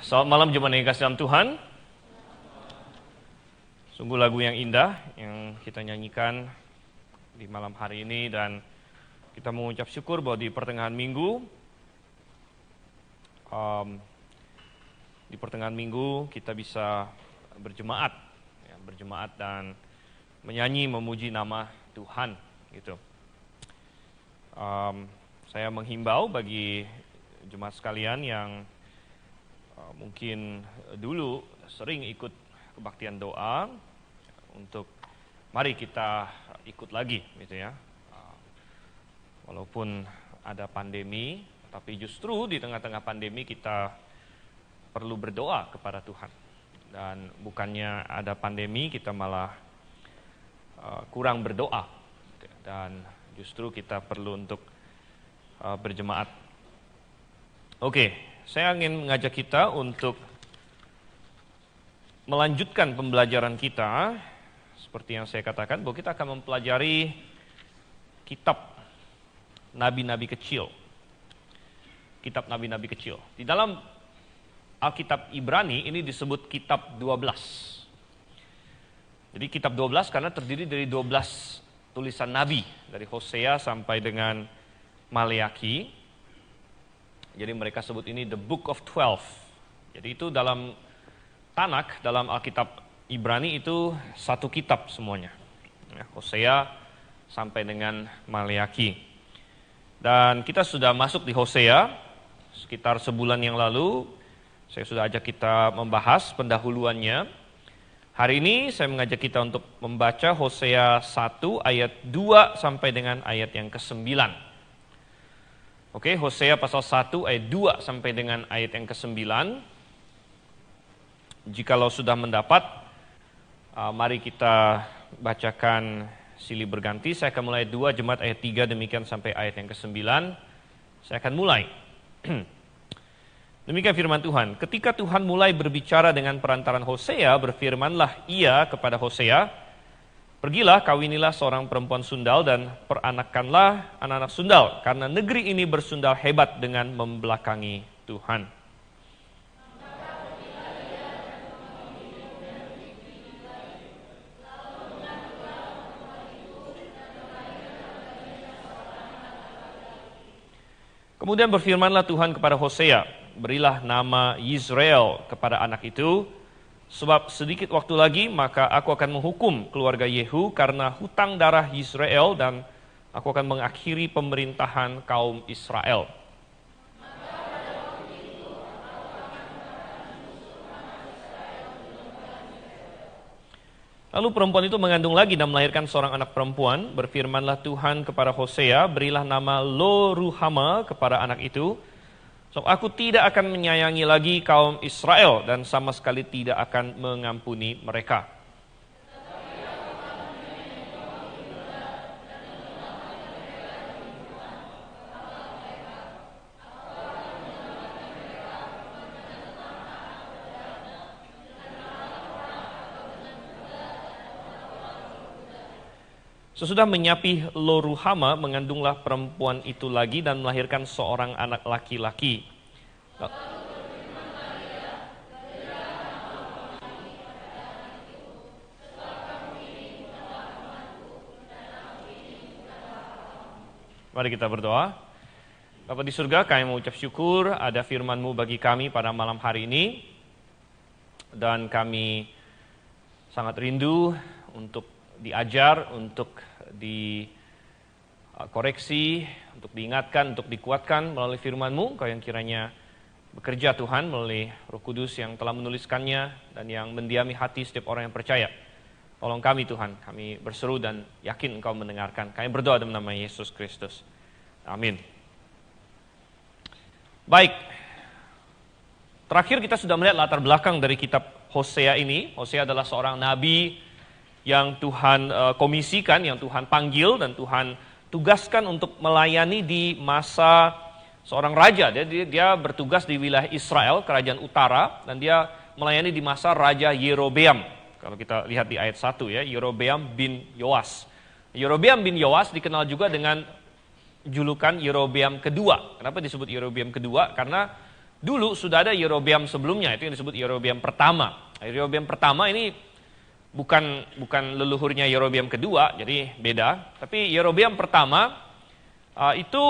Selamat malam jemaat yang dikasihi dalam Tuhan. Sungguh lagu yang indah yang kita nyanyikan di malam hari ini, dan kita mengucap syukur bahwa di pertengahan minggu kita bisa berjemaat dan menyanyi memuji nama Tuhan gitu. Saya menghimbau bagi jemaat sekalian yang mungkin dulu sering ikut kebaktian doa, untuk mari kita ikut lagi gitu ya. Walaupun ada pandemi, tapi justru di tengah-tengah pandemi kita perlu berdoa kepada Tuhan. Dan bukannya ada pandemi kita malah kurang berdoa, dan justru kita perlu untuk berjemaat. Oke. Saya ingin mengajak kita untuk melanjutkan pembelajaran kita. Seperti yang saya katakan, bahwa kita akan mempelajari kitab nabi-nabi kecil. Kitab nabi-nabi kecil. Di dalam Alkitab Ibrani ini disebut kitab 12. Jadi kitab 12 karena terdiri dari 12 tulisan nabi. Dari Hosea sampai dengan Maleaki. Jadi mereka sebut ini the book of 12. Jadi itu dalam Tanak, dalam Alkitab Ibrani itu satu kitab semuanya. Hosea sampai dengan Maleaki. Dan kita sudah masuk di Hosea sekitar sebulan yang lalu. Saya sudah ajak kita membahas pendahuluannya. Hari ini saya mengajak kita untuk membaca Hosea 1 ayat 2 sampai dengan ayat yang ke-9. Oke, Hosea pasal 1 ayat 2 sampai dengan ayat yang ke-9. Jikalau sudah mendapat, mari kita bacakan silih berganti. Saya akan mulai 2, jemaat ayat 3, demikian sampai ayat yang ke-9. Saya akan mulai. Demikian firman Tuhan. Ketika Tuhan mulai berbicara dengan perantaran Hosea, berfirmanlah ia kepada Hosea, pergilah, kawinilah seorang perempuan sundal dan peranakanlah anak-anak sundal, karena negeri ini bersundal hebat dengan membelakangi Tuhan. Kemudian berfirmanlah Tuhan kepada Hosea, berilah nama Yisrael kepada anak itu, sebab sedikit waktu lagi maka aku akan menghukum keluarga Yehu karena hutang darah Yisrael, dan aku akan mengakhiri pemerintahan kaum Israel. Lalu perempuan itu mengandung lagi dan melahirkan seorang anak perempuan. Berfirmanlah Tuhan kepada Hosea, berilah nama Lo-ruhama kepada anak itu, sebab aku tidak akan menyayangi lagi kaum Israel dan sama sekali tidak akan mengampuni mereka. Sesudah menyapih Lo-ruhama, mengandunglah perempuan itu lagi dan melahirkan seorang anak laki-laki. Mari kita berdoa. Bapa di surga, kami mengucap syukur ada firman-Mu bagi kami pada malam hari ini. Dan kami sangat rindu untuk diajar, untuk dikoreksi, untuk diingatkan, untuk dikuatkan melalui firman-Mu. Kau yang kiranya bekerja Tuhan melalui Roh Kudus yang telah menuliskannya dan yang mendiami hati setiap orang yang percaya. Tolong kami Tuhan, kami berseru dan yakin Engkau mendengarkan. Kami berdoa dalam nama Yesus Kristus. Amin. Baik, terakhir kita sudah melihat latar belakang dari kitab Hosea ini. Hosea adalah seorang nabi yang Tuhan komisikan, yang Tuhan panggil dan Tuhan tugaskan untuk melayani di masa seorang raja. Dia bertugas di wilayah Israel, kerajaan utara, dan dia melayani di masa Raja Yerobeam. Kalau kita lihat di ayat 1 ya, Yerobeam bin Yoas. Yerobeam bin Yoas dikenal juga dengan julukan Yerobeam kedua. Kenapa disebut Yerobeam kedua? Karena dulu sudah ada Yerobeam sebelumnya, itu yang disebut Yerobeam pertama. Yerobeam pertama ini bukan leluhurnya Yerobeam kedua, jadi beda. Tapi Yerobeam pertama itu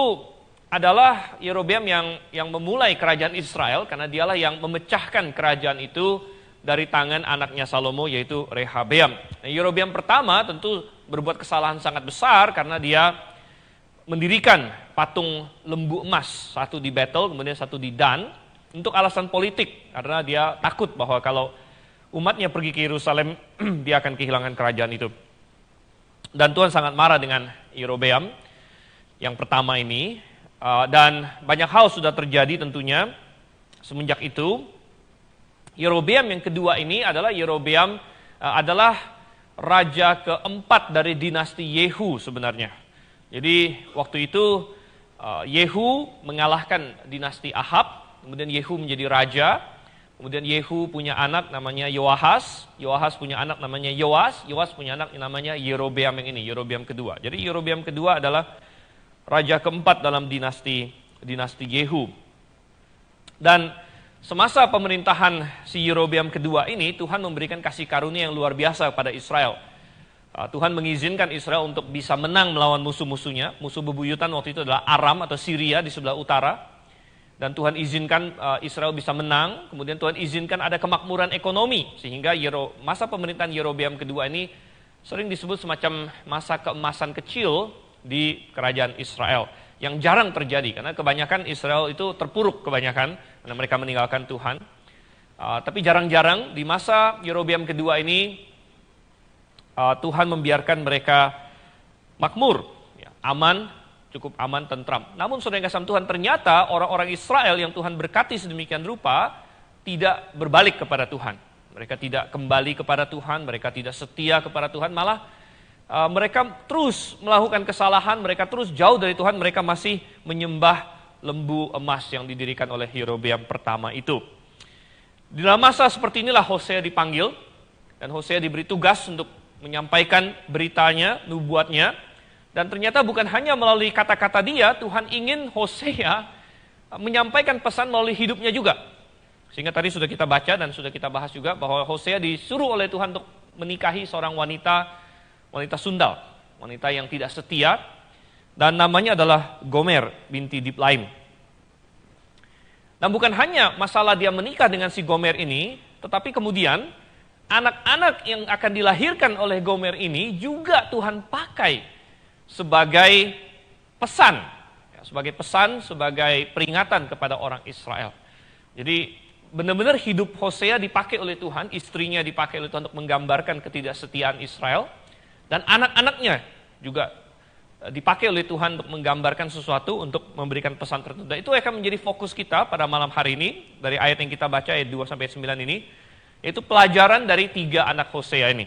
adalah Yerobeam yang memulai kerajaan Israel, karena dialah yang memecahkan kerajaan itu dari tangan anaknya Salomo, yaitu Rehabeam. Nah, Yerobeam pertama tentu berbuat kesalahan sangat besar karena dia mendirikan patung lembu emas, satu di Betel, kemudian satu di Dan, untuk alasan politik, karena dia takut bahwa kalau umatnya pergi ke Yerusalem, dia akan kehilangan kerajaan itu. Dan Tuhan sangat marah dengan Yerobeam yang pertama ini, dan banyak hal sudah terjadi tentunya semenjak itu. Yerobeam yang kedua ini adalah Yerobeam adalah raja keempat dari dinasti Yehu sebenarnya. Jadi waktu itu Yehu mengalahkan dinasti Ahab, kemudian Yehu menjadi raja, kemudian Yehu punya anak namanya Yoahas, Yoahas punya anak namanya Yoas, Yoas punya anak namanya Yerobeam yang ini, Yerobeam kedua. Jadi Yerobeam kedua adalah raja keempat dalam dinasti Yehu. Dan semasa pemerintahan si Yerobeam kedua ini, Tuhan memberikan kasih karunia yang luar biasa kepada Israel. Tuhan mengizinkan Israel untuk bisa menang melawan musuh-musuhnya. Musuh bebuyutan waktu itu adalah Aram atau Syria di sebelah utara. Dan Tuhan izinkan Israel bisa menang, kemudian Tuhan izinkan ada kemakmuran ekonomi, sehingga masa pemerintahan Yerobeam kedua ini sering disebut semacam masa keemasan kecil di kerajaan Israel, yang jarang terjadi, karena kebanyakan Israel itu terpuruk kebanyakan, karena mereka meninggalkan Tuhan. Tapi jarang-jarang di masa Yerobeam kedua ini, Tuhan membiarkan mereka makmur, aman, cukup aman, tentram. Namun saudara yang kasih Tuhan, ternyata orang-orang Israel yang Tuhan berkati sedemikian rupa tidak berbalik kepada Tuhan. Mereka tidak kembali kepada Tuhan, mereka tidak setia kepada Tuhan, malah mereka terus melakukan kesalahan, mereka terus jauh dari Tuhan, mereka masih menyembah lembu emas yang didirikan oleh Yerobeam pertama itu. Di dalam masa seperti inilah Hosea dipanggil, dan Hosea diberi tugas untuk menyampaikan beritanya, nubuatnya. Dan ternyata bukan hanya melalui kata-kata dia, Tuhan ingin Hosea menyampaikan pesan melalui hidupnya juga. Sehingga tadi sudah kita baca dan sudah kita bahas juga bahwa Hosea disuruh oleh Tuhan untuk menikahi seorang wanita sundal, wanita yang tidak setia, dan namanya adalah Gomer binti Diblaim. Dan bukan hanya masalah dia menikah dengan si Gomer ini, tetapi kemudian anak-anak yang akan dilahirkan oleh Gomer ini juga Tuhan pakai sebagai pesan, sebagai peringatan kepada orang Israel. Jadi benar-benar hidup Hosea dipakai oleh Tuhan, istrinya dipakai oleh Tuhan untuk menggambarkan ketidaksetiaan Israel, dan anak-anaknya juga dipakai oleh Tuhan untuk menggambarkan sesuatu, untuk memberikan pesan tertentu. Dan itu akan menjadi fokus kita pada malam hari ini, dari ayat yang kita baca, ayat 2-9 ini, yaitu pelajaran dari 3 anak Hosea ini.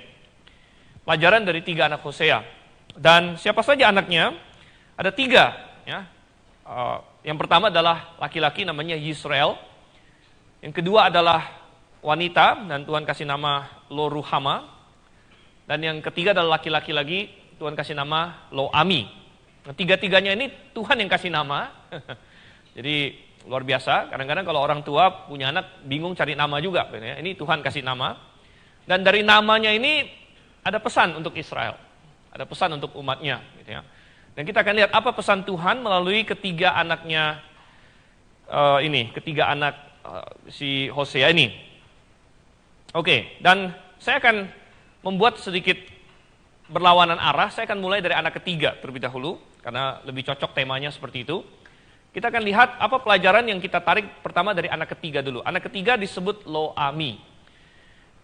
Pelajaran dari 3 anak Hosea. Dan siapa saja anaknya? Ada 3. Ya. Yang pertama adalah laki-laki namanya Yisrael. Yang kedua adalah wanita, dan Tuhan kasih nama Lo-Ruhama. Dan yang ketiga adalah laki-laki lagi, Tuhan kasih nama Lo-Ami. Nah, 3-tiganya ini Tuhan yang kasih nama. Jadi luar biasa. Kadang-kadang kalau orang tua punya anak bingung cari nama juga. Ini Tuhan kasih nama. Dan dari namanya ini ada pesan untuk Israel. Ada pesan untuk umatnya, gitu ya. Dan kita akan lihat apa pesan Tuhan melalui ketiga anaknya ketiga anak si Hosea ini. Oke, dan saya akan membuat sedikit berlawanan arah. Saya akan mulai dari anak ketiga terlebih dahulu, karena lebih cocok temanya seperti itu. Kita akan lihat apa pelajaran yang kita tarik pertama dari anak ketiga dulu. Anak ketiga disebut Lo-Ami.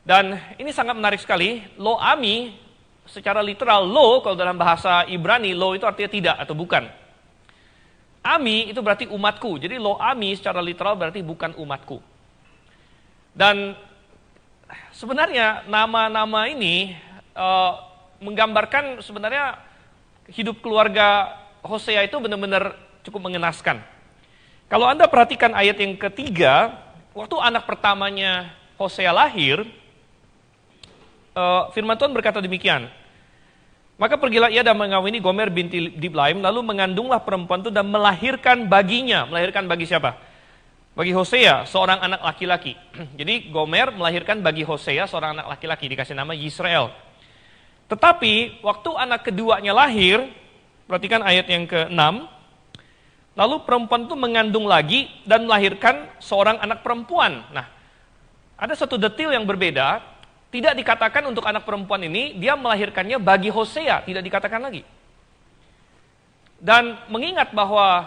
Dan ini sangat menarik sekali. Lo-Ami secara literal, lo kalau dalam bahasa Ibrani, lo itu artinya tidak atau bukan. Ami itu berarti umatku. Jadi Lo-Ami secara literal berarti bukan umatku. Dan sebenarnya nama-nama ini menggambarkan sebenarnya hidup keluarga Hosea itu benar-benar cukup mengenaskan. Kalau Anda perhatikan ayat yang ketiga, waktu anak pertamanya Hosea lahir, firman Tuhan berkata demikian. Maka pergilah ia dan mengawini Gomer binti Diblaim, lalu mengandunglah perempuan itu dan melahirkan baginya. Melahirkan bagi siapa? bagi Hosea seorang anak laki-laki. Jadi Gomer melahirkan bagi Hosea seorang anak laki-laki, dikasih nama Yisrael. Tetapi waktu anak keduanya lahir, perhatikan ayat yang ke-6, lalu perempuan itu mengandung lagi dan melahirkan seorang anak perempuan. Nah, ada satu detail yang berbeda, tidak dikatakan untuk anak perempuan ini, dia melahirkannya bagi Hosea, tidak dikatakan lagi. Dan mengingat bahwa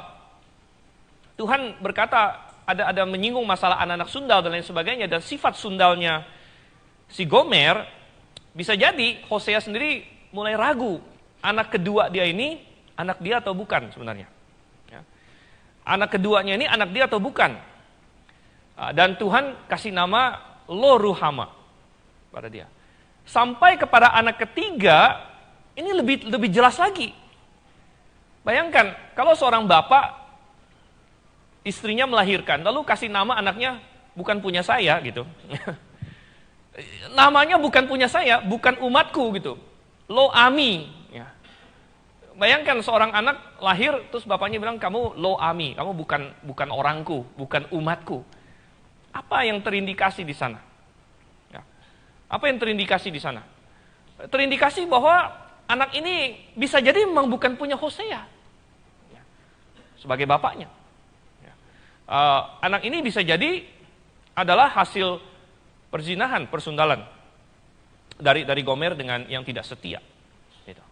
Tuhan berkata, ada menyinggung masalah anak-anak sundal dan lain sebagainya, dan sifat sundalnya si Gomer, bisa jadi Hosea sendiri mulai ragu, anak kedua dia ini, anak dia atau bukan sebenarnya. Ya. Anak keduanya ini anak dia atau bukan. Dan Tuhan kasih nama Lo Ruhama pada dia. Sampai kepada anak ketiga, ini lebih jelas lagi. Bayangkan, kalau seorang bapak, istrinya melahirkan, lalu kasih nama anaknya bukan punya saya gitu. Namanya bukan punya saya, bukan umatku gitu. Lo Ami. Ya. Bayangkan seorang anak lahir, terus bapaknya bilang kamu Lo Ami, kamu bukan orangku, bukan umatku. Apa yang terindikasi di sana? Ya. Apa yang terindikasi di sana? Terindikasi bahwa anak ini bisa jadi memang bukan punya Hosea. Ya. Sebagai bapaknya. Anak ini bisa jadi adalah hasil perzinahan, persundalan dari Gomer dengan yang tidak setia. Gitu.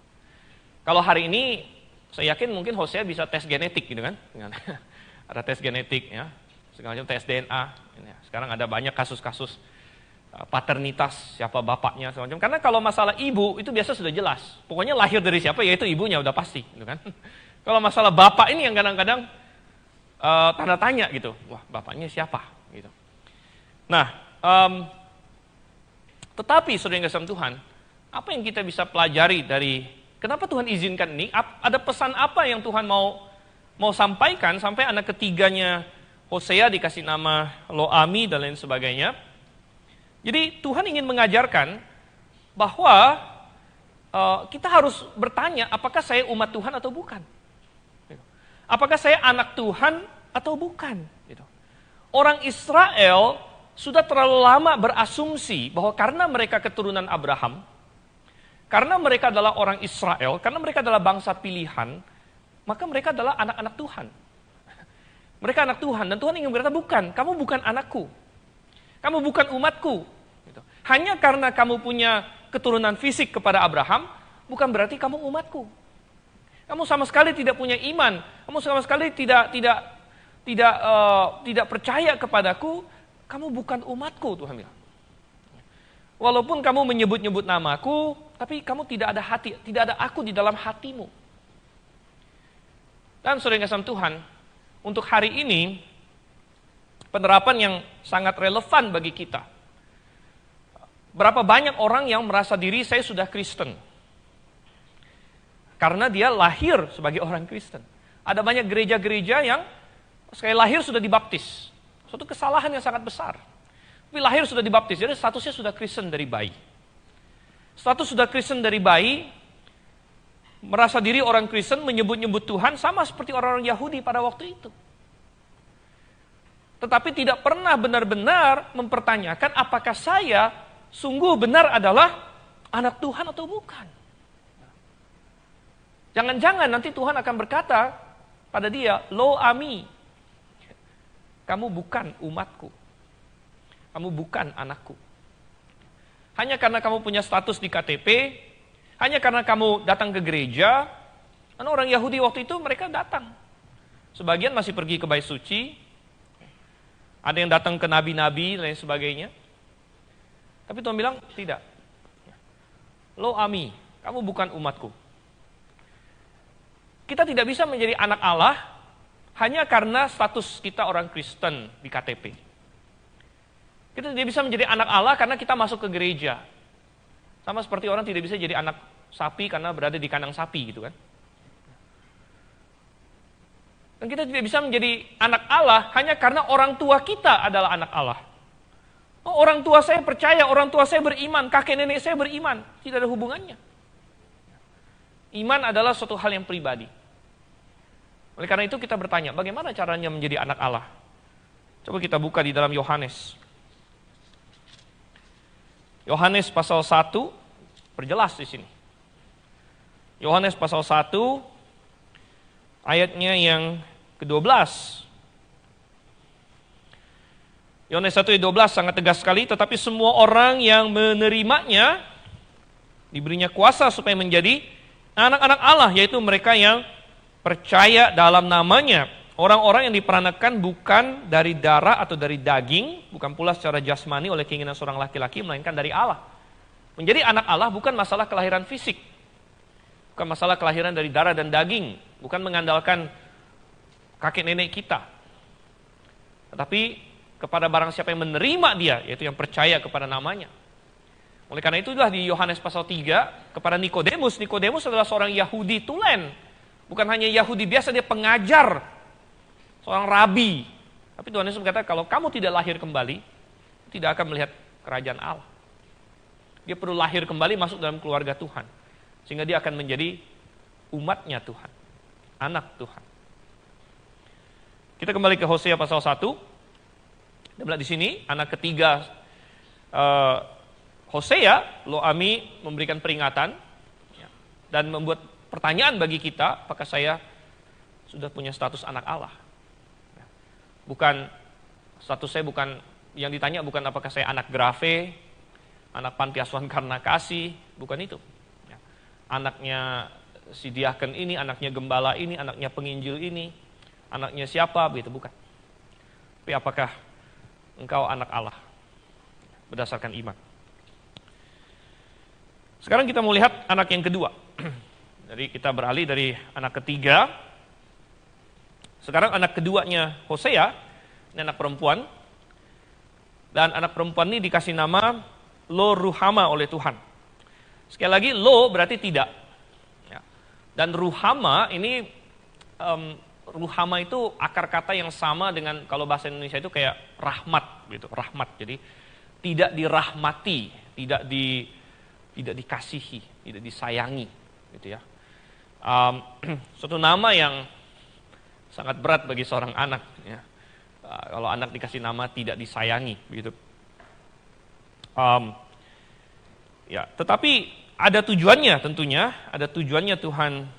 Kalau hari ini, saya yakin mungkin Hosea bisa tes genetik gitu kan, ada tes genetik ya, segala macam tes DNA. Sekarang ada banyak kasus-kasus paternitas, siapa bapaknya segala macam. Karena kalau masalah ibu itu biasa sudah jelas, pokoknya lahir dari siapa yaitu ibunya udah pasti, gitu kan. Kalau masalah bapak ini yang kadang-kadang tanda tanya gitu, wah bapaknya siapa gitu. Nah, tetapi saudara yang kasih Tuhan, apa yang kita bisa pelajari dari kenapa Tuhan izinkan ini? Ada pesan apa yang Tuhan mau sampaikan sampai anak ketiganya Hosea dikasih nama Lo Ami dan lain sebagainya. Jadi Tuhan ingin mengajarkan bahwa kita harus bertanya, apakah saya umat Tuhan atau bukan? Apakah saya anak Tuhan atau bukan? Gitu. Orang Israel sudah terlalu lama berasumsi bahwa karena mereka keturunan Abraham, karena mereka adalah orang Israel, karena mereka adalah bangsa pilihan, maka mereka adalah anak-anak Tuhan. Mereka anak Tuhan, dan Tuhan ingin berkata, bukan, kamu bukan anakku. Kamu bukan umatku. Gitu. Hanya karena kamu punya keturunan fisik kepada Abraham, bukan berarti kamu umatku. Kamu sama sekali tidak punya iman. Kamu sama sekali tidak percaya kepadaku. Kamu bukan umatku, Tuhan bilang. Walaupun kamu menyebut-nyebut namaku, tapi kamu tidak ada hati, tidak ada aku di dalam hatimu. Dan saudara yang kasih Tuhan, untuk hari ini penerapan yang sangat relevan bagi kita. Berapa banyak orang yang merasa diri saya sudah Kristen? Karena dia lahir sebagai orang Kristen. Ada banyak gereja-gereja yang sekali lahir sudah dibaptis. Suatu kesalahan yang sangat besar. Tapi lahir sudah dibaptis, jadi statusnya sudah Kristen dari bayi. Status sudah Kristen dari bayi, merasa diri orang Kristen, menyebut-nyebut Tuhan, sama seperti orang-orang Yahudi pada waktu itu. Tetapi tidak pernah benar-benar mempertanyakan apakah saya sungguh benar adalah anak Tuhan atau bukan. Jangan-jangan nanti Tuhan akan berkata pada dia, Lo Ami, kamu bukan umatku, kamu bukan anakku. Hanya karena kamu punya status di KTP, hanya karena kamu datang ke gereja, karena orang Yahudi waktu itu mereka datang. Sebagian masih pergi ke bait suci, ada yang datang ke nabi-nabi dan lain sebagainya. Tapi Tuhan bilang, tidak. Lo Ami, kamu bukan umatku. Kita tidak bisa menjadi anak Allah hanya karena status kita orang Kristen di KTP. Kita tidak bisa menjadi anak Allah karena kita masuk ke gereja. Sama seperti orang tidak bisa jadi anak sapi karena berada di kandang sapi gitu kan. Dan kita tidak bisa menjadi anak Allah hanya karena orang tua kita adalah anak Allah. Oh, orang tua saya percaya, orang tua saya beriman, kakek nenek saya beriman. Tidak ada hubungannya. Iman adalah suatu hal yang pribadi. Oleh karena itu kita bertanya, bagaimana caranya menjadi anak Allah? Coba kita buka di dalam Yohanes. Yohanes pasal 1, perjelas di sini. Yohanes pasal 1, ayatnya yang ke-12. Yohanes 1 ayat 12 sangat tegas sekali, tetapi semua orang yang menerimanya, diberinya kuasa supaya menjadi anak-anak Allah, yaitu mereka yang percaya dalam namanya. Orang-orang yang diperanakan bukan dari darah atau dari daging, bukan pula secara jasmani oleh keinginan seorang laki-laki, melainkan dari Allah. Menjadi anak Allah bukan masalah kelahiran fisik, bukan masalah kelahiran dari darah dan daging, bukan mengandalkan kakek nenek kita. Tetapi kepada barang siapa yang menerima dia, yaitu yang percaya kepada namanya. Oleh karena itulah di Yohanes pasal 3, kepada Nikodemus, Nikodemus adalah seorang Yahudi tulen. Bukan hanya Yahudi biasa, dia pengajar, seorang rabi. Tapi Tuhan Yesus berkata, kalau kamu tidak lahir kembali, tidak akan melihat kerajaan Allah. Dia perlu lahir kembali, masuk dalam keluarga Tuhan. Sehingga dia akan menjadi umatnya Tuhan, anak Tuhan. Kita kembali ke Hosea pasal 1. Kita melihat di sini, anak ketiga Hosea, Lo-ami memberikan peringatan dan membuat pertanyaan bagi kita, apakah saya sudah punya status anak Allah? Bukan, status saya bukan, yang ditanya bukan apakah saya anak grafe, anak panti asuhan karena kasih, bukan itu. Anaknya si diaken ini, anaknya gembala ini, anaknya penginjil ini, anaknya siapa, begitu, bukan. Tapi apakah engkau anak Allah berdasarkan iman? Sekarang kita mau lihat anak yang kedua. Jadi kita beralih dari anak ketiga. Sekarang anak keduanya Hosea, ini anak perempuan. Dan anak perempuan ini dikasih nama Lo-ruhama oleh Tuhan. Sekali lagi, Lo berarti tidak. Dan ruhama ini, ruhama itu akar kata yang sama dengan kalau bahasa Indonesia itu kayak rahmat, gitu, rahmat. Jadi tidak dirahmati, tidak dikasihi, tidak disayangi, gitu ya. Suatu nama yang sangat berat bagi seorang anak. Ya. Kalau anak dikasih nama tidak disayangi, begitu. Ya, tetapi ada tujuannya tentunya, ada tujuannya Tuhan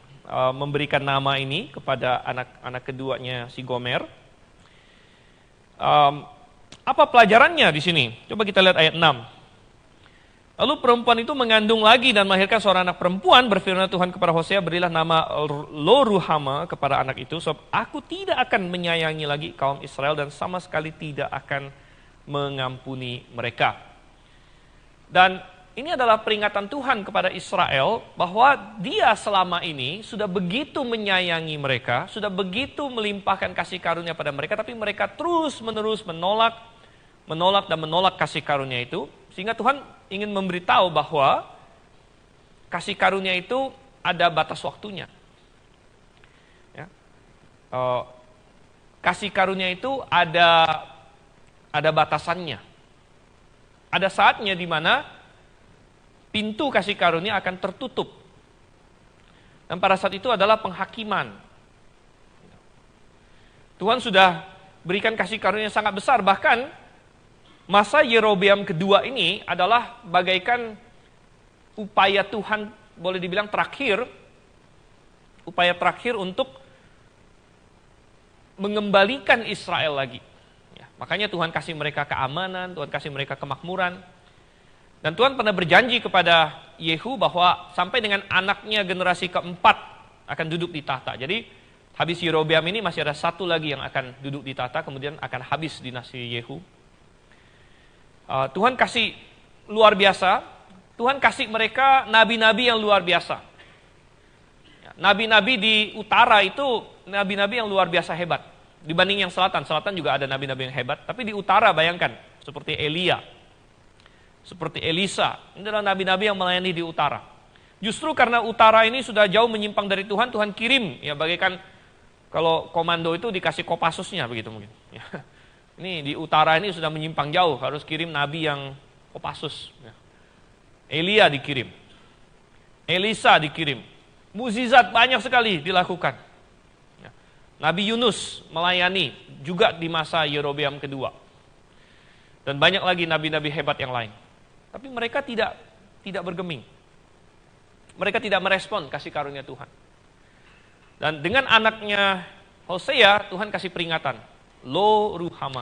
memberikan nama ini kepada anak keduanya si Gomer. Apa pelajarannya di sini? Coba kita lihat ayat 6. Lalu perempuan itu mengandung lagi dan melahirkan seorang anak perempuan. Berfirman Tuhan kepada Hosea, berilah nama Lo-ruhama kepada anak itu, sebab aku tidak akan menyayangi lagi kaum Israel dan sama sekali tidak akan mengampuni mereka. Dan ini adalah peringatan Tuhan kepada Israel bahwa dia selama ini sudah begitu menyayangi mereka, sudah begitu melimpahkan kasih karunia pada mereka, tapi mereka terus-menerus menolak dan menolak kasih karunia itu. Sehingga Tuhan ingin memberitahu bahwa kasih karunia itu ada batas waktunya. Ya. Kasih karunia itu ada batasannya. Ada saatnya di mana pintu kasih karunia akan tertutup. Dan pada saat itu adalah penghakiman. Tuhan sudah berikan kasih karunia yang sangat besar, bahkan masa Yerobeam kedua ini adalah bagaikan upaya Tuhan, boleh dibilang terakhir, upaya terakhir untuk mengembalikan Israel lagi. Ya, makanya Tuhan kasih mereka keamanan, Tuhan kasih mereka kemakmuran. Dan Tuhan pernah berjanji kepada Yehu bahwa sampai dengan anaknya generasi keempat akan duduk di tahta. Jadi habis Yerobeam ini masih ada satu lagi yang akan duduk di tahta, kemudian akan habis dinasti Yehu. Tuhan kasih luar biasa, Tuhan kasih mereka nabi-nabi yang luar biasa. Nabi-nabi di utara itu nabi-nabi yang luar biasa hebat. Dibanding yang selatan juga ada nabi-nabi yang hebat. Tapi di utara bayangkan, seperti Elia, seperti Elisa, ini adalah nabi-nabi yang melayani di utara. Justru karena utara ini sudah jauh menyimpang dari Tuhan, Tuhan kirim, ya bagaikan kalau komando itu dikasih Kopassusnya begitu mungkin. Ya. Ini di utara ini sudah menyimpang jauh, harus kirim nabi yang Kopassus. Elia dikirim, Elisa dikirim, mukjizat banyak sekali dilakukan. Nabi Yunus melayani juga di masa Yerobeam kedua. Dan banyak lagi nabi-nabi hebat yang lain. Tapi mereka tidak bergeming. Mereka tidak merespon kasih karunia Tuhan. Dan dengan anaknya Hosea, Tuhan kasih peringatan. Lo ruhama.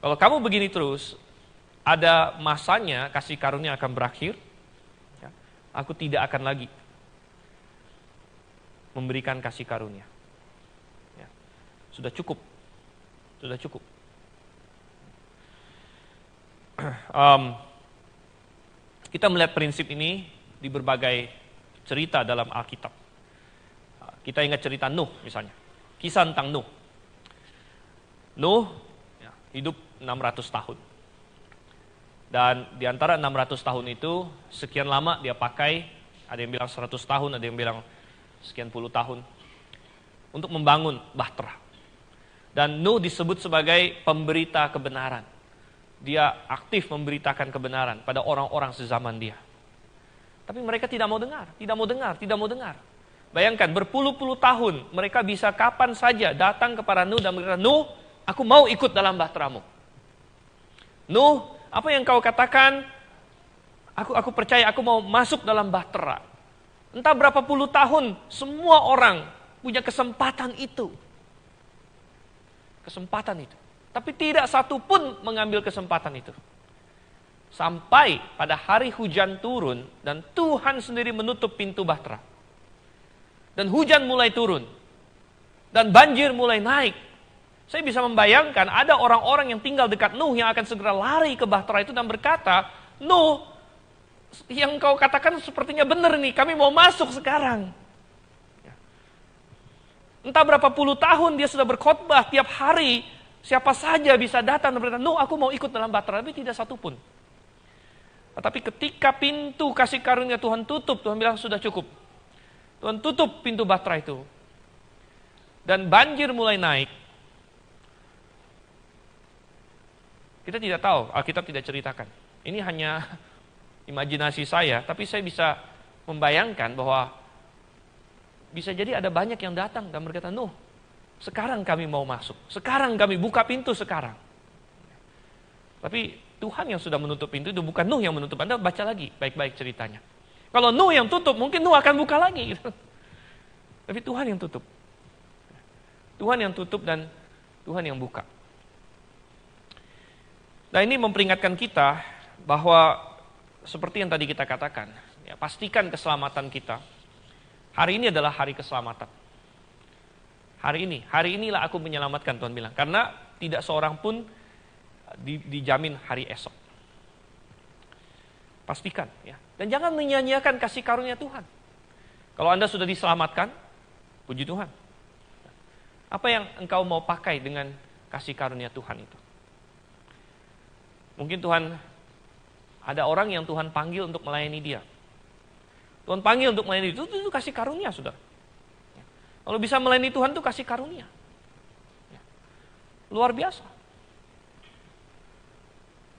Kalau kamu begini terus, ada masanya kasih karunia akan berakhir. Aku tidak akan lagi memberikan kasih karunia. Sudah cukup. Sudah cukup. Kita melihat prinsip ini di berbagai cerita dalam Alkitab. Kita ingat cerita Nuh misalnya. Kisah tentang Nuh. Nuh hidup 600 tahun. Dan di antara 600 tahun itu, sekian lama dia pakai, ada yang bilang 100 tahun, ada yang bilang sekian puluh tahun, untuk membangun bahtera. Dan Nuh disebut sebagai pemberita kebenaran. Dia aktif memberitakan kebenaran pada orang-orang sezaman dia. Tapi mereka tidak mau dengar, tidak mau dengar, tidak mau dengar. Bayangkan, berpuluh-puluh tahun, mereka bisa kapan saja datang kepada Nuh dan berkata, Nuh, aku mau ikut dalam bahteramu. Nuh, apa yang kau katakan, aku percaya, aku mau masuk dalam bahtera. Entah berapa puluh tahun, semua orang punya kesempatan itu. Kesempatan itu. Tapi tidak satu pun mengambil kesempatan itu. Sampai pada hari hujan turun, dan Tuhan sendiri menutup pintu bahtera. Dan hujan mulai turun. Dan banjir mulai naik. Saya bisa membayangkan ada orang-orang yang tinggal dekat Nuh yang akan segera lari ke bahtera itu dan berkata, Nuh, yang kau katakan sepertinya benar nih, kami mau masuk sekarang. Entah berapa puluh tahun dia sudah berkhotbah tiap hari, siapa saja bisa datang dan berkata, Nuh, aku mau ikut dalam bahtera, tapi tidak satu pun. Tetapi ketika pintu kasih karunia Tuhan tutup, Tuhan bilang sudah cukup. Tuhan tutup pintu bahtera itu. Dan banjir mulai naik. Kita tidak tahu, Alkitab tidak ceritakan. Ini hanya imajinasi saya, tapi saya bisa membayangkan bahwa bisa jadi ada banyak yang datang dan berkata, Nuh, sekarang kami mau masuk. Sekarang kami buka pintu sekarang. Tapi Tuhan yang sudah menutup pintu itu, bukan Nuh yang menutup. Anda baca lagi baik-baik ceritanya. Kalau Nuh yang tutup, mungkin Nuh akan buka lagi. Tapi Tuhan yang tutup. Tuhan yang tutup dan Tuhan yang buka. Nah, ini memperingatkan kita bahwa seperti yang tadi kita katakan, ya, pastikan keselamatan kita. Hari ini adalah hari keselamatan. Hari inilah aku menyelamatkan, Tuhan bilang. Karena tidak seorang pun dijamin hari esok. Pastikan, ya. Dan jangan menyanyiakan kasih karunia Tuhan. Kalau Anda sudah diselamatkan, puji Tuhan. Apa yang engkau mau pakai dengan kasih karunia Tuhan itu? Mungkin Tuhan, ada orang yang Tuhan panggil untuk melayani dia. Tuhan panggil untuk melayani itu kasih karunia, saudara. Kalau bisa melayani Tuhan itu kasih karunia. Luar biasa.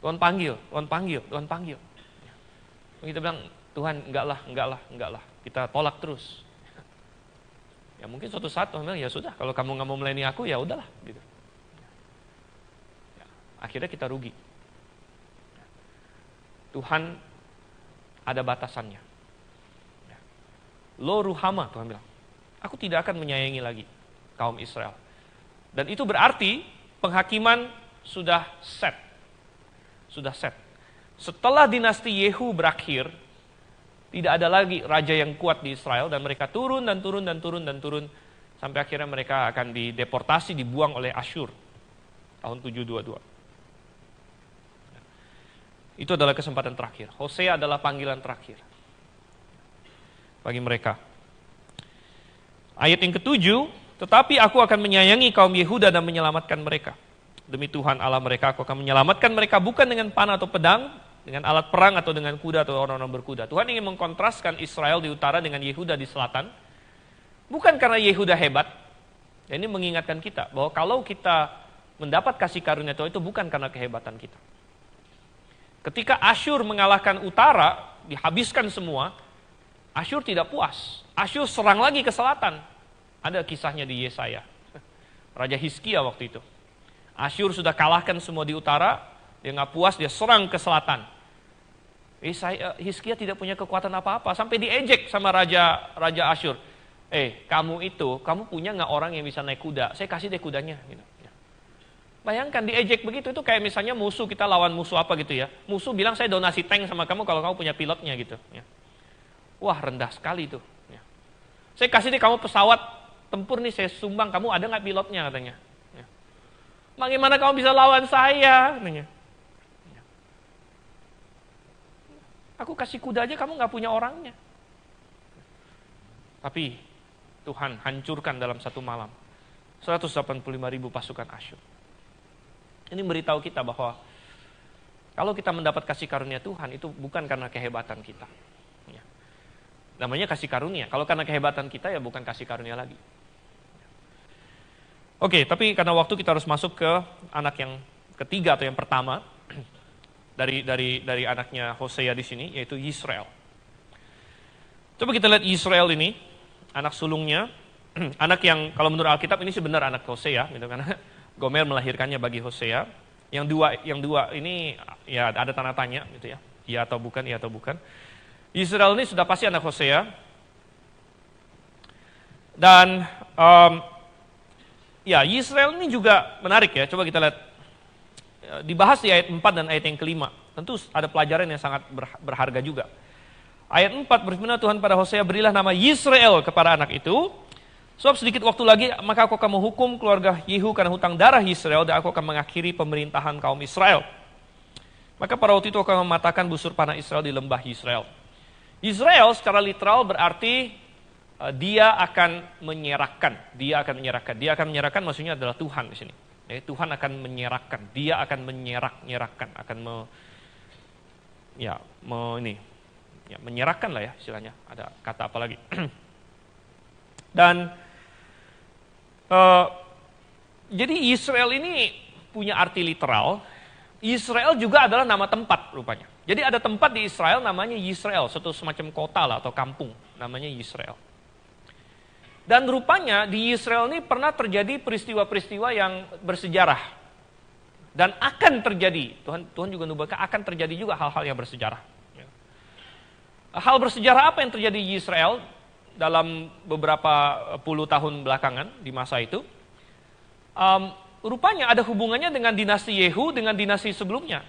Tuhan panggil. Kita bilang, Tuhan enggak lah. Kita tolak terus. Ya mungkin suatu saat Tuhan bilang, ya sudah, kalau kamu nggak mau melayani aku, ya udahlah. Gitu. Ya, akhirnya kita rugi. Tuhan ada batasannya. Lo ruhama, Tuhan bilang. Aku tidak akan menyayangi lagi kaum Israel. Dan itu berarti penghakiman sudah set. Setelah dinasti Yehu berakhir, tidak ada lagi raja yang kuat di Israel, dan mereka turun sampai akhirnya mereka akan dideportasi, dibuang oleh Asyur tahun 722. Itu adalah kesempatan terakhir. Hosea adalah panggilan terakhir bagi mereka. Ayat yang ke-7, tetapi aku akan menyayangi kaum Yehuda dan menyelamatkan mereka. Demi Tuhan Allah mereka, aku akan menyelamatkan mereka bukan dengan panah atau pedang, dengan alat perang atau dengan kuda atau orang-orang berkuda. Tuhan ingin mengkontraskan Israel di utara dengan Yehuda di selatan. Bukan karena Yehuda hebat. Dan ini mengingatkan kita bahwa kalau kita mendapat kasih karunia Tuhan itu bukan karena kehebatan kita. Ketika Asyur mengalahkan utara, dihabiskan semua, Asyur tidak puas. Asyur serang lagi ke selatan. Ada kisahnya di Yesaya. Raja Hizkia waktu itu. Asyur sudah kalahkan semua di utara, dia nggak puas, dia serang ke selatan. Hizkia tidak punya kekuatan apa-apa, sampai diejek sama Raja Asyur. Kamu punya nggak orang yang bisa naik kuda? Saya kasih deh kudanya. Gitu. Bayangkan diejek begitu, itu kayak misalnya musuh, kita lawan musuh apa gitu ya. Musuh bilang saya donasi tank sama kamu kalau kamu punya pilotnya gitu. Ya. Wah rendah sekali itu. Ya. Saya kasih deh kamu pesawat tempur nih, saya sumbang, kamu ada nggak pilotnya katanya. Ya. Bagaimana kamu bisa lawan saya? Katanya. Ya. Aku kasih kuda aja kamu nggak punya orangnya. Tapi Tuhan hancurkan dalam satu malam 185.000 pasukan Asyur. Ini memberitahu kita bahwa kalau kita mendapat kasih karunia Tuhan itu bukan karena kehebatan kita. Ya. Namanya kasih karunia. Kalau karena kehebatan kita ya bukan kasih karunia lagi. Oke, tapi karena waktu kita harus masuk ke anak yang ketiga atau yang pertama dari anaknya Hosea di sini, yaitu Yisrael. Coba kita lihat Yisrael ini, anak sulungnya, anak yang kalau menurut Alkitab ini sebenarnya anak Hosea, gitu, karena Gomer melahirkannya bagi Hosea. Yang dua ini ya ada tanda tanya, gitu ya, iya atau bukan, iya atau bukan. Yisrael ini sudah pasti anak Hosea, dan ya, Yisrael ini juga menarik ya. Coba kita lihat. Dibahas di ayat 4 dan ayat yang kelima. Tentu ada pelajaran yang sangat berharga juga. Ayat 4 berfirman Tuhan pada Hosea, berilah nama Yisrael kepada anak itu. Sebab sedikit waktu lagi maka aku akan menghukum keluarga Yehu karena hutang darah Yisrael, dan aku akan mengakhiri pemerintahan kaum Israel. Maka pada waktu itu aku akan mematahkan busur panah Israel di lembah Yisrael. Yisrael secara literal berarti dia akan menyerahkan. Dia akan menyerahkan maksudnya adalah Tuhan di sini. Ya, Tuhan akan menyerahkan. Dia akan menyerahkan, akan menyerahkan lah ya istilahnya. Ada kata apa lagi? Dan jadi Israel ini punya arti literal. Israel juga adalah nama tempat rupanya. Jadi ada tempat di Israel namanya Yisrael, suatu semacam kota lah atau kampung namanya Yisrael. Dan rupanya di Israel ini pernah terjadi peristiwa-peristiwa yang bersejarah. Dan akan terjadi, Tuhan juga nubuatkan akan terjadi juga hal-hal yang bersejarah. Hal bersejarah apa yang terjadi di Israel dalam beberapa puluh tahun belakangan di masa itu? Rupanya ada hubungannya dengan dinasti Yehu dengan dinasti sebelumnya.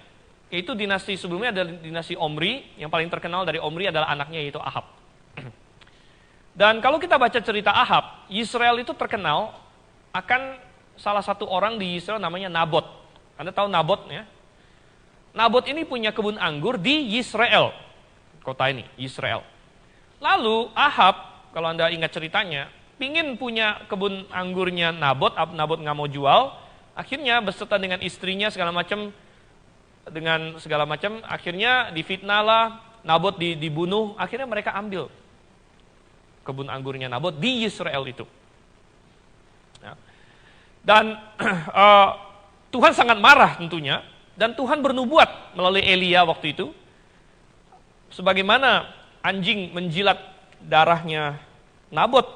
Yaitu dinasti sebelumnya adalah dinasti Omri, yang paling terkenal dari Omri adalah anaknya yaitu Ahab. Dan kalau kita baca cerita Ahab, Yisrael itu terkenal akan salah satu orang di Yisrael namanya Nabot. Anda tahu Nabot ya? Nabot ini punya kebun anggur di Yisrael, kota ini, Yisrael. Lalu Ahab, kalau Anda ingat ceritanya, pingin punya kebun anggurnya Nabot nggak mau jual, akhirnya beserta dengan istrinya segala macam, akhirnya difitnah lah, Nabot dibunuh, akhirnya mereka ambil kebun anggurnya Nabot di Yisrael itu. Ya. Dan Tuhan sangat marah tentunya, dan Tuhan bernubuat melalui Elia waktu itu, sebagaimana anjing menjilat darahnya Nabot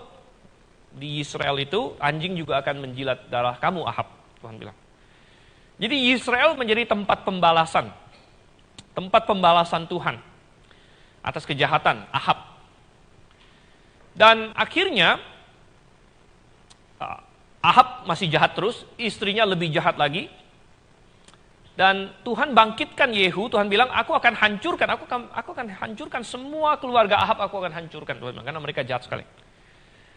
di Yisrael itu, anjing juga akan menjilat darah kamu Ahab, Tuhan bilang. Jadi Yisrael menjadi tempat pembalasan Tuhan atas kejahatan Ahab. Dan akhirnya Ahab masih jahat terus, istrinya lebih jahat lagi. Dan Tuhan bangkitkan Yehu, Tuhan bilang, aku akan hancurkan semua keluarga Ahab, aku akan hancurkan, Tuhan bilang, karena mereka jahat sekali.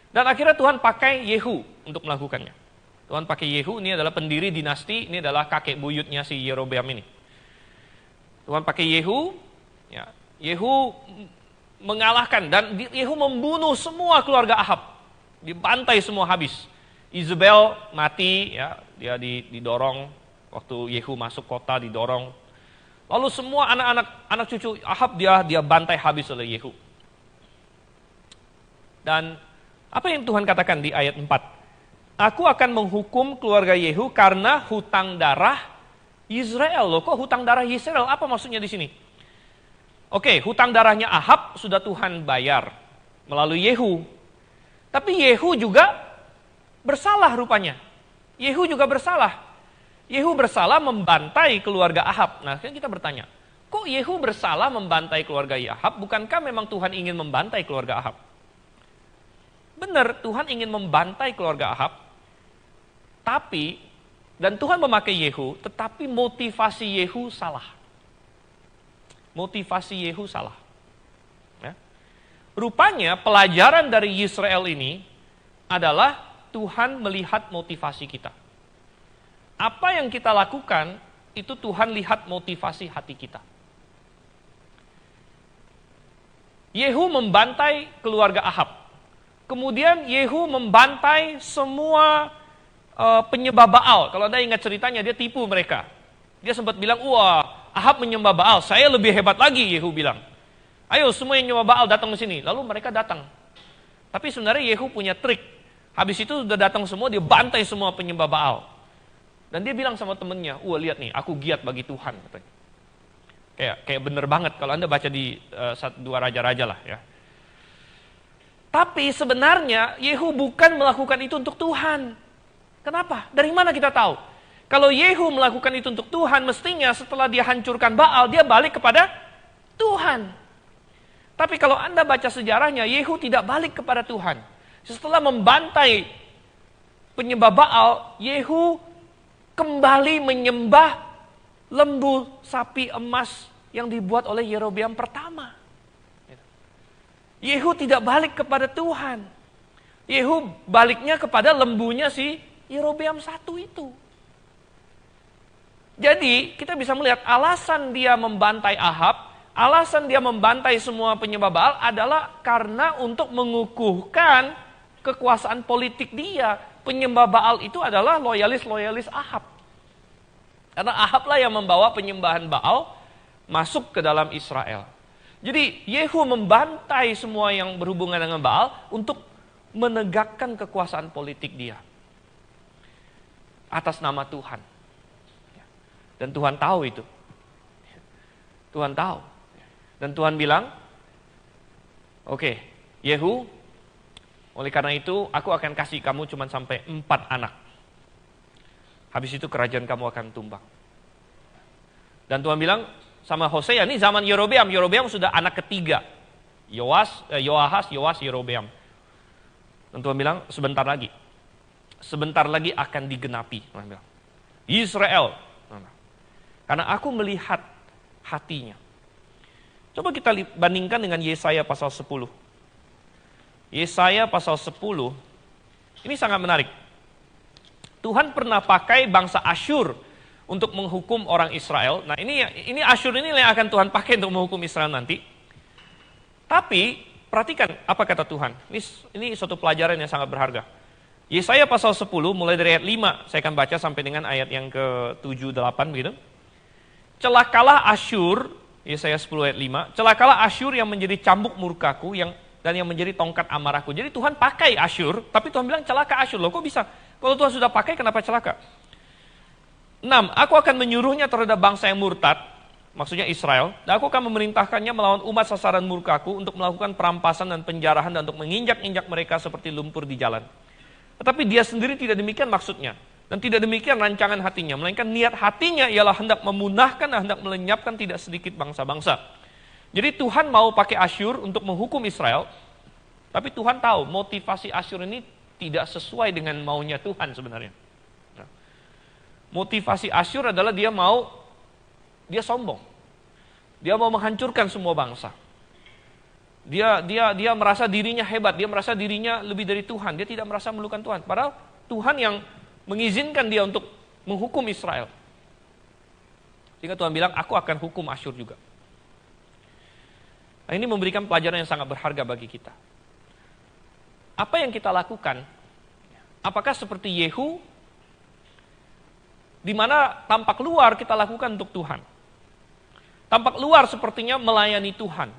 Dan akhirnya Tuhan pakai Yehu untuk melakukannya. Tuhan pakai Yehu, ini adalah pendiri dinasti, ini adalah kakek buyutnya si Yerobeam ini. Tuhan pakai Yehu, ya, Yehu mengalahkan, dan Yehu membunuh semua keluarga Ahab. Dibantai semua habis. Izebel mati, ya, dia didorong, waktu Yehu masuk kota didorong. Lalu semua anak cucu Ahab dia bantai habis oleh Yehu. Dan apa yang Tuhan katakan di ayat 4? Aku akan menghukum keluarga Yehu karena hutang darah Israel. Loh, kok hutang darah Israel? Apa maksudnya di sini? Oke, hutang darahnya Ahab sudah Tuhan bayar melalui Yehu. Tapi Yehu juga bersalah rupanya. Yehu juga bersalah. Yehu bersalah membantai keluarga Ahab. Nah, kan kita bertanya, kok Yehu bersalah membantai keluarga Ahab? Bukankah memang Tuhan ingin membantai keluarga Ahab? Benar, Tuhan ingin membantai keluarga Ahab. Tapi, dan Tuhan memakai Yehu, tetapi motivasi Yehu salah. Motivasi Yehu salah. Ya. Rupanya pelajaran dari Yisrael ini adalah Tuhan melihat motivasi kita. Apa yang kita lakukan, itu Tuhan lihat motivasi hati kita. Yehu membantai keluarga Ahab. Kemudian Yehu membantai semua penyembah Baal. Kalau Anda ingat ceritanya, dia tipu mereka. Dia sempat bilang, wah, Ahab menyembah Baal, saya lebih hebat lagi, Yehu bilang. Ayo semua yang menyembah Baal datang ke sini. Lalu mereka datang. Tapi sebenarnya Yehu punya trik. Habis itu sudah datang semua, dia bantai semua penyembah Baal. Dan dia bilang sama temennya, wah lihat nih, aku giat bagi Tuhan. Katanya. Kayak bener banget kalau Anda baca di 1-2 Raja-Raja lah ya. Tapi sebenarnya Yehu bukan melakukan itu untuk Tuhan. Kenapa? Dari mana kita tahu? Kalau Yehu melakukan itu untuk Tuhan, mestinya setelah dia hancurkan Baal, dia balik kepada Tuhan. Tapi kalau Anda baca sejarahnya, Yehu tidak balik kepada Tuhan. Setelah membantai penyembah Baal, Yehu kembali menyembah lembu sapi emas yang dibuat oleh Yerobeam pertama. Yehu tidak balik kepada Tuhan. Yehu baliknya kepada lembunya si Yerobeam 1 itu. Jadi kita bisa melihat alasan dia membantai Ahab, alasan dia membantai semua penyembah Baal adalah karena untuk mengukuhkan kekuasaan politik dia. Penyembah Baal itu adalah loyalis-loyalis Ahab. Karena Ahab lah yang membawa penyembahan Baal masuk ke dalam Israel. Jadi Yehu membantai semua yang berhubungan dengan Baal untuk menegakkan kekuasaan politik dia. Atas nama Tuhan. Dan Tuhan tahu itu. Tuhan tahu. Dan Tuhan bilang, oke, Yehu, oleh karena itu aku akan kasih kamu cuma sampai 4 anak. Habis itu kerajaan kamu akan tumbang. Dan Tuhan bilang sama Hosea, ini zaman Yerobeam. Yerobeam sudah anak ketiga. Yoahas, Yerobeam. Dan Tuhan bilang, sebentar lagi. Sebentar lagi akan digenapi. Israel. Karena aku melihat hatinya. Coba kita bandingkan dengan Yesaya pasal 10. Yesaya pasal 10, ini sangat menarik. Tuhan pernah pakai bangsa Asyur untuk menghukum orang Israel. Nah ini Asyur ini yang akan Tuhan pakai untuk menghukum Israel nanti. Tapi perhatikan apa kata Tuhan. Ini suatu pelajaran yang sangat berharga. Yesaya pasal 10 mulai dari ayat 5, saya akan baca sampai dengan ayat yang ke-7, 8 begitu. Celakalah Asyur, Yesaya 10 ayat 5, celakalah Asyur yang menjadi cambuk murkaku dan yang menjadi tongkat amarahku. Jadi Tuhan pakai Asyur, tapi Tuhan bilang celaka Asyur. Loh kok bisa? Kalau Tuhan sudah pakai, kenapa celaka? 6, aku akan menyuruhnya terhadap bangsa yang murtad, maksudnya Israel, dan aku akan memerintahkannya melawan umat sasaran murkaku untuk melakukan perampasan dan penjarahan dan untuk menginjak-injak mereka seperti lumpur di jalan. Tetapi dia sendiri tidak demikian maksudnya. Dan tidak demikian rancangan hatinya. Melainkan niat hatinya ialah hendak memunahkan dan hendak melenyapkan tidak sedikit bangsa-bangsa. Jadi Tuhan mau pakai Asyur untuk menghukum Israel. Tapi Tuhan tahu motivasi Asyur ini tidak sesuai dengan maunya Tuhan sebenarnya. Nah, motivasi Asyur adalah dia sombong. Dia mau menghancurkan semua bangsa. Dia merasa dirinya hebat, dia merasa dirinya lebih dari Tuhan, dia tidak merasa memerlukan Tuhan. Padahal Tuhan yang mengizinkan dia untuk menghukum Israel. Sehingga Tuhan bilang, aku akan hukum Asyur juga. Nah, ini memberikan pelajaran yang sangat berharga bagi kita. Apa yang kita lakukan? Apakah seperti Yehu, di mana tampak luar kita lakukan untuk Tuhan? Tampak luar sepertinya melayani Tuhan.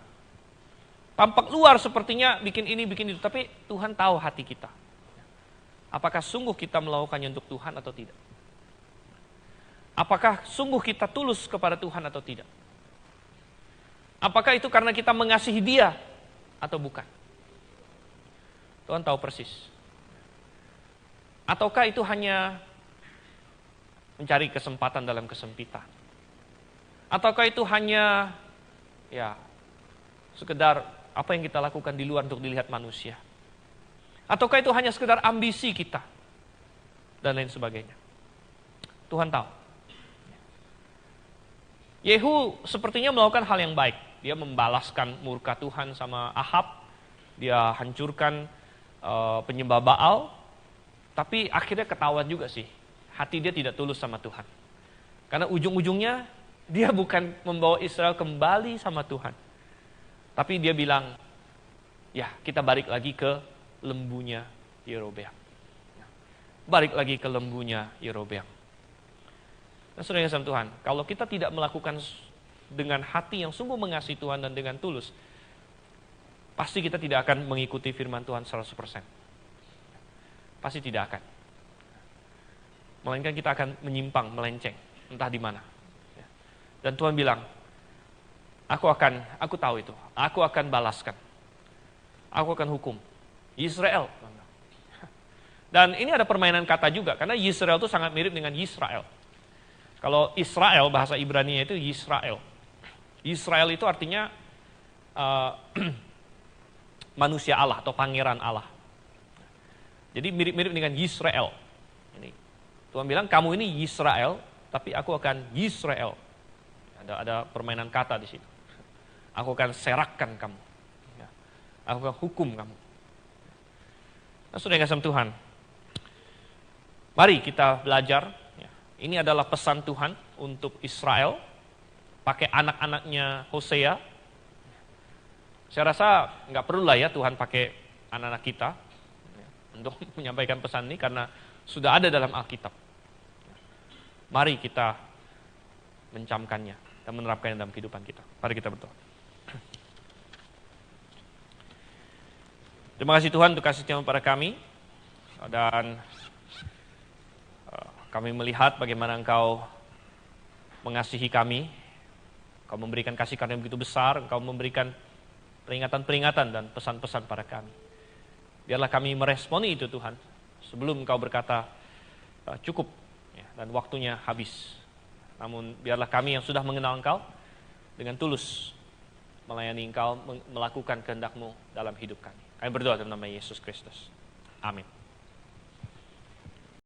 Tampak luar sepertinya bikin ini, bikin itu. Tapi Tuhan tahu hati kita. Apakah sungguh kita melakukannya untuk Tuhan atau tidak? Apakah sungguh kita tulus kepada Tuhan atau tidak? Apakah itu karena kita mengasihi Dia atau bukan? Tuhan tahu persis. Ataukah itu hanya mencari kesempatan dalam kesempitan? Ataukah itu hanya sekedar apa yang kita lakukan di luar untuk dilihat manusia? Ataukah itu hanya sekedar ambisi kita? Dan lain sebagainya. Tuhan tahu. Yehu sepertinya melakukan hal yang baik. Dia membalaskan murka Tuhan sama Ahab. Dia hancurkan penyembah Baal. Tapi akhirnya ketahuan juga sih. Hati dia tidak tulus sama Tuhan. Karena ujung-ujungnya dia bukan membawa Israel kembali sama Tuhan. Tapi dia bilang, kita balik lagi ke lembunya Yerobeam. Balik lagi ke lembunya Yerobeam. Nah, saudara yang sama Tuhan, kalau kita tidak melakukan dengan hati yang sungguh mengasihi Tuhan dan dengan tulus, pasti kita tidak akan mengikuti firman Tuhan 100%. Pasti tidak akan. Melainkan kita akan menyimpang, melenceng, entah di mana. Dan Tuhan bilang, aku tahu itu, aku akan balaskan. Aku akan hukum Israel. Dan ini ada permainan kata juga, karena Israel itu sangat mirip dengan Yisrael. Kalau Israel, bahasa Ibrani itu Yisrael. Yisrael itu artinya manusia Allah atau pangeran Allah. Jadi mirip-mirip dengan Yisrael. Ini Tuhan bilang, kamu ini Yisrael, tapi aku akan Yisrael. Ada permainan kata di situ. Aku akan serakkan kamu. Aku akan hukum kamu. Nah, saudara yang kasih Tuhan, mari kita belajar. Ini adalah pesan Tuhan untuk Israel, pakai anak-anaknya Hosea. Saya rasa nggak perlu lah ya Tuhan pakai anak-anak kita untuk menyampaikan pesan ini, karena sudah ada dalam Alkitab. Mari kita mencamkannya dan menerapkannya dalam kehidupan kita. Mari kita berdoa. Terima kasih Tuhan untuk kasih Tuhan pada kami. Dan kami melihat bagaimana Engkau mengasihi kami. Engkau memberikan kasih karunia yang begitu besar. Engkau memberikan peringatan-peringatan dan pesan-pesan pada kami. Biarlah kami meresponi itu Tuhan. Sebelum Engkau berkata, cukup dan waktunya habis. Namun biarlah kami yang sudah mengenal Engkau dengan tulus melayani Engkau, melakukan kehendak-Mu dalam hidup kami. Kami berdoa dalam nama Yesus Kristus. Amin.